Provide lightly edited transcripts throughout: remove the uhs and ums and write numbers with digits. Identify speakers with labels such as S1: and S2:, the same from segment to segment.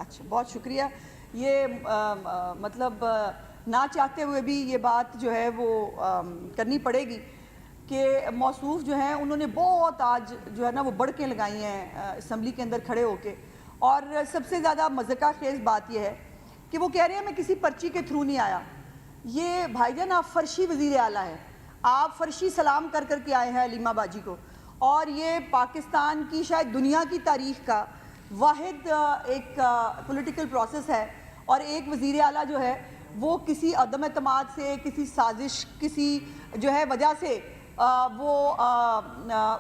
S1: अच्छा, बहुत शुक्रिया। ये मतलब ना चाहते हुए भी ये बात जो है वो करनी पड़ेगी कि मौसूफ जो हैं उन्होंने बहुत आज जो है ना वो बढ़ के लगाई हैं असम्बली के अंदर खड़े होके। और सबसे ज़्यादा मज़ाक़ खेज़ बात यह है कि वो कह रहे हैं मैं किसी पर्ची के थ्रू नहीं आया। ये भाईजान आप फ़र्शी वज़ीर आला है, आप फ़र्शी सलाम कर कर के आए हैं हलीमा बाजी को। और ये पाकिस्तान की शायद दुनिया की तारीख़ का वाहिद एक पॉलिटिकल प्रोसेस है। और एक वज़ीर आला जो है वो किसी अदम एतमाद से, किसी साजिश, किसी जो है वजह से वो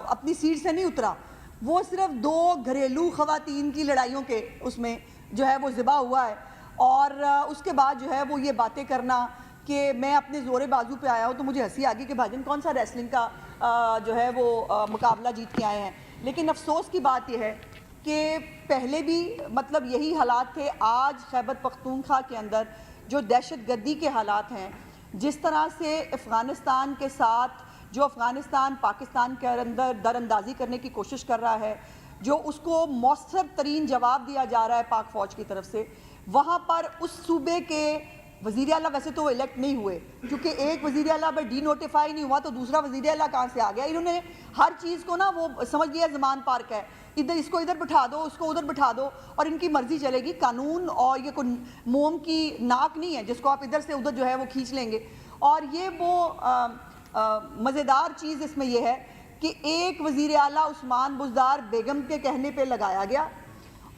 S1: अपनी सीट से नहीं उतरा। वो सिर्फ दो घरेलू ख़वातीन की लड़ाइयों के उसमें जो है वो ज़िबा हुआ है। और उसके बाद जो है वो ये बातें करना कि मैं अपने ज़ोरे बाजू पे आया हूँ, तो मुझे हंसी आ गई कि भाईजान कौन सा रेसलिंग का जो है वो मुकाबला जीत के आए हैं। लेकिन अफसोस की बात यह है कि पहले भी मतलब यही हालात थे। आज खैबर पख्तूनख्वा के अंदर जो दहशत गर्दी के हालात हैं, जिस तरह से अफ़गानिस्तान के साथ जो अफ़गानिस्तान पाकिस्तान के अंदर दरअंदाज़ी करने की कोशिश कर रहा है, जो उसको मौसर तरीन जवाब दिया जा रहा है पाक फ़ौज की तरफ से, वहाँ पर उस सूबे के वज़ीर आला वैसे तो वो इलेक्ट नहीं हुए, क्योंकि एक वज़ीर आला अगर डी नोटिफाई नहीं हुआ तो दूसरा वज़ीर आला कहाँ से आ गया। इन्होंने हर चीज़ को ना वो समझ लिया ज़मान पार्क है, इधर इसको इधर बिठा दो, उसको उधर बिठा दो और इनकी मर्ज़ी चलेगी। कानून और ये कोई मोम की नाक नहीं है जिसको आप इधर से उधर जो है वो खींच लेंगे। और ये वो मज़ेदार चीज़ इसमें यह है कि एक वज़ीर आला उस्मान बुज़दार बेगम के कहने पर लगाया गया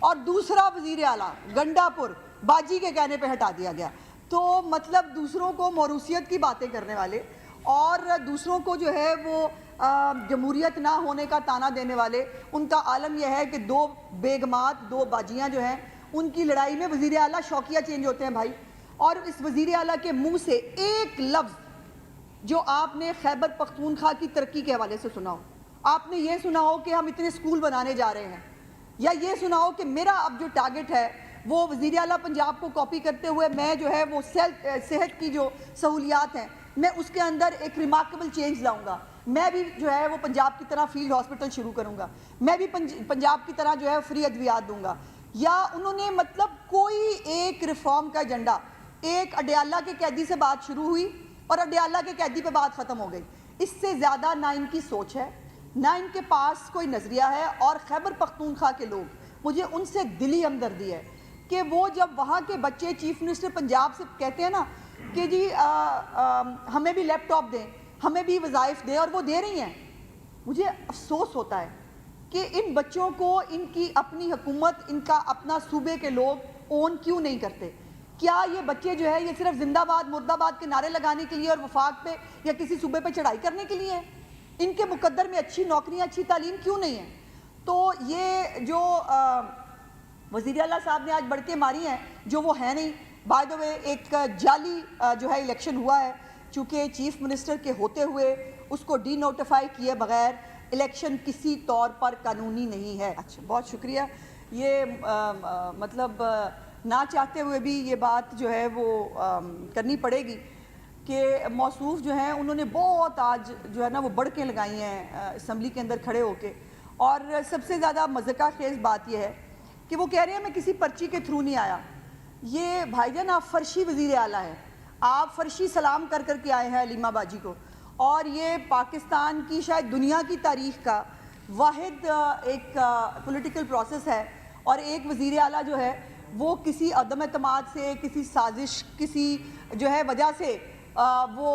S1: और दूसरा वज़ीर आला गंडापुर बाजी के कहने पर हटा दिया गया। तो मतलब दूसरों को मौरूसियत की बातें करने वाले और दूसरों को जो है वो जमहूरियत ना होने का ताना देने वाले, उनका आलम यह है कि दो बेगमात, दो बाजियाँ जो हैं उनकी लड़ाई में वज़ीर आला शौकिया चेंज होते हैं भाई। और इस वज़ीर आला के मुंह से एक लफ्ज़ जो आपने खैबर पख्तूनख्वा की तरक्की के हवाले से सुना हो, आपने ये सुना हो कि हम इतने स्कूल बनाने जा रहे हैं, या ये सुना हो कि मेरा अब जो टारगेट है वो वज़ीर आला पंजाब को कॉपी करते हुए मैं जो है वो सेहत की जो सहूलियात हैं मैं उसके अंदर एक रिमार्केबल चेंज लाऊंगा, मैं भी जो है वो पंजाब की तरह फील्ड हॉस्पिटल शुरू करूंगा, मैं भी पंजाब की तरह जो है फ्री अद्वियात दूंगा। या उन्होंने मतलब कोई एक रिफॉर्म का एजेंडा, एक अडयाला के कैदी से बात शुरू हुई और अडयाला के कैदी पे बात ख़त्म हो गई। इससे ज़्यादा ना इनकी सोच है, ना इनके पास कोई नज़रिया है। और खैबर पख्तूनख्वा के लोग, मुझे उनसे दिली हमदर्दी है कि वो जब वहाँ के बच्चे चीफ मिनिस्टर पंजाब से कहते हैं ना कि जी हमें भी लैपटॉप दें, हमें भी वज़ाइफ दें, और वो दे रही हैं, मुझे अफसोस होता है कि इन बच्चों को इनकी अपनी हुकूमत, इनका अपना सूबे के लोग ओन क्यों नहीं करते। क्या ये बच्चे जो है ये सिर्फ जिंदाबाद मुर्दाबाद के नारे लगाने के लिए और वफाक पे या किसी सूबे पे चढ़ाई करने के लिए हैं? इनके मुकद्दर में अच्छी नौकरियाँ, अच्छी तालीम क्यों नहीं है? तो ये जो वज़ीर आला साहब ने आज बढ़ के मारी हैं, जो वो है नहीं। बाय द वे एक जाली जो है इलेक्शन हुआ है, चूँकि चीफ मिनिस्टर के होते हुए उसको डी नोटिफाई किए बगैर इलेक्शन किसी तौर पर कानूनी नहीं है। अच्छा, बहुत शुक्रिया। ये मतलब ना चाहते हुए भी ये बात जो है वो करनी पड़ेगी कि मौसूफ जो हैं उन्होंने बहुत आज जो है ना वो बढ़ के लगाई हैं असम्बली के अंदर खड़े होके। और सबसे ज़्यादा मज़ाक़ खेज़ बात यह है कि वो कह रहे हैं मैं किसी पर्ची के थ्रू नहीं आया। ये भाईजान आप फ़र्शी वज़ीर आला है, आप फ़र्शी सलाम कर कर के आए हैं हलीमा बाजी को। और ये पाकिस्तान की शायद दुनिया की तारीख़ का वाहिद एक पॉलिटिकल प्रोसेस है। और एक वज़ीर आला जो है वो किसी अदम एतमाद से, किसी साजिश, किसी जो है वजह से वो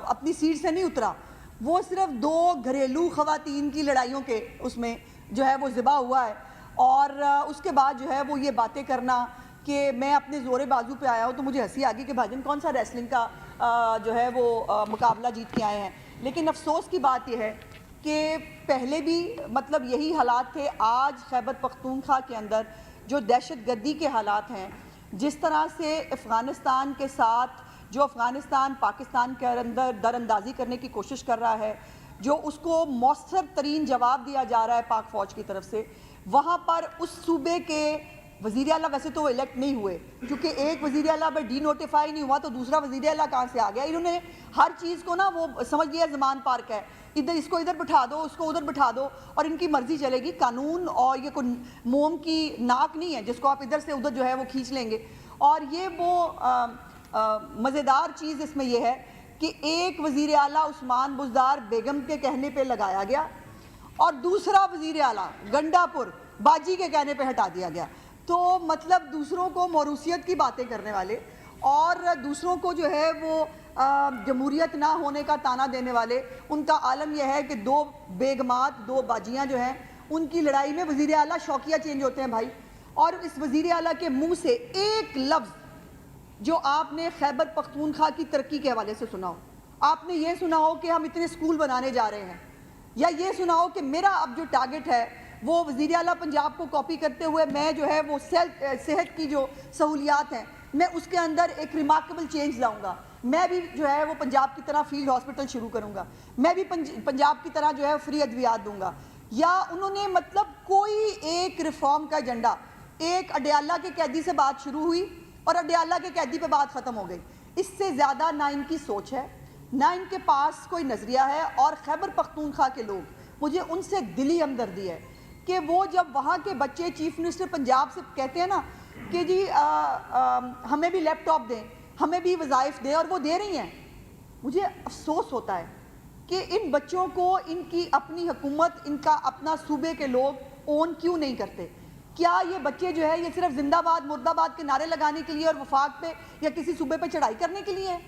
S1: अपनी सीट से नहीं उतरा। वो सिर्फ दो घरेलू ख़वातीन की लड़ाइयों के उसमें जो है वो ज़िबा हुआ है। और उसके बाद जो है वो ये बातें करना कि मैं अपने ज़ोरे बाजू पे आया हूँ, तो मुझे हंसी आ गई कि भाईजान कौन सा रेसलिंग का जो है वो मुकाबला जीत के आए हैं। लेकिन अफसोस की बात यह है कि पहले भी मतलब यही हालात थे। आज खैबर पख्तूनख्वा के अंदर जो दहशत गर्दी के हालात हैं, जिस तरह से अफ़गानिस्तान के साथ जो अफ़गानिस्तान पाकिस्तान के अंदर दरअंदाज़ी करने की कोशिश कर रहा है, जो उसको मौसर तरीन जवाब दिया जा रहा है पाक फ़ौज की तरफ से, वहाँ पर उस सूबे के وزیر اعلیٰ ویسے تو وہ الیکٹ نہیں ہوئے، کیونکہ ایک وزیر اعلیٰ اگر ڈی نوٹیفائی نہیں ہوا تو دوسرا وزیر اعلیٰ کہاں سے آ گیا؟ انہوں نے ہر چیز کو نا وہ سمجھ لیا زمان پارک ہے، ادھر اس کو ادھر بٹھا دو، اس کو ادھر بٹھا دو، اور ان کی مرضی چلے گی۔ قانون اور یہ کوئی موم کی ناک نہیں ہے جس کو آپ ادھر سے ادھر جو ہے وہ کھینچ لیں گے۔ اور یہ وہ مزیدار چیز اس میں یہ ہے کہ ایک وزیر اعلیٰ عثمان بزدار بیگم کے کہنے پہ لگایا گیا اور دوسرا وزیر اعلیٰ گنڈا پور باجی کے کہنے پہ ہٹا دیا گیا۔ تو مطلب دوسروں کو موروثیت کی باتیں کرنے والے اور دوسروں کو جو ہے وہ جمہوریت نہ ہونے کا تانا دینے والے، ان کا عالم یہ ہے کہ دو بیگمات، دو باجیاں جو ہیں، ان کی لڑائی میں وزیر اعلیٰ شوقیہ چینج ہوتے ہیں بھائی۔ اور اس وزیر اعلیٰ کے منہ سے ایک لفظ جو آپ نے خیبر پختونخوا کی ترقی کے حوالے سے سنا ہو، آپ نے یہ سنا ہو کہ ہم اتنے اسکول بنانے جا رہے ہیں، یا یہ سنا ہو کہ میرا اب جو ٹارگٹ ہے وہ وزیر اعلیٰ پنجاب کو کاپی کرتے ہوئے میں جو ہے وہ صحت کی جو سہولیات ہیں میں اس کے اندر ایک ریمارکیبل چینج لاؤں گا، میں بھی جو ہے وہ پنجاب کی طرح فیلڈ ہاسپٹل شروع کروں گا، میں بھی پنجاب کی طرح جو ہے فری ادویات دوں گا، یا انہوں نے مطلب کوئی ایک ریفارم کا ایجنڈا، ایک اڈیالہ کے قیدی سے بات شروع ہوئی اور اڈیالہ کے قیدی پہ بات ختم ہو گئی۔ اس سے زیادہ نہ ان کی سوچ ہے، نہ ان کے پاس کوئی نظریہ ہے۔ اور خیبر پختونخوا کے لوگ، مجھے ان سے دلی ہمدردی ہے کہ وہ جب وہاں کے بچے چیف منسٹر پنجاب سے کہتے ہیں نا کہ جی ہمیں بھی لیپ ٹاپ دیں، ہمیں بھی وظائف دیں، اور وہ دے رہی ہیں، مجھے افسوس ہوتا ہے کہ ان بچوں کو ان کی اپنی حکومت، ان کا اپنا صوبے کے لوگ اون کیوں نہیں کرتے؟ کیا یہ بچے جو ہے یہ صرف زندہ باد مرد آباد کے نعرے لگانے کے لیے اور وفاق پہ یا کسی صوبے پہ چڑھائی کرنے کے لیے ہیں؟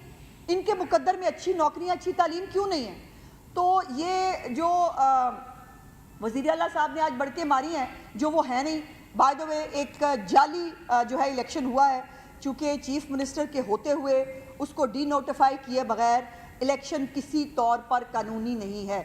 S1: ان کے مقدر میں اچھی نوکریاں، اچھی تعلیم کیوں نہیں ہے؟ تو یہ جو وزیر اعلیٰ صاحب نے آج بڑھ کے ماری ہیں جو وہ ہے نہیں، بائی دا وے ایک جعلی جو ہے الیکشن ہوا ہے، چونکہ چیف منسٹر کے ہوتے ہوئے اس کو ڈی نوٹیفائی کیے بغیر الیکشن کسی طور پر قانونی نہیں ہے۔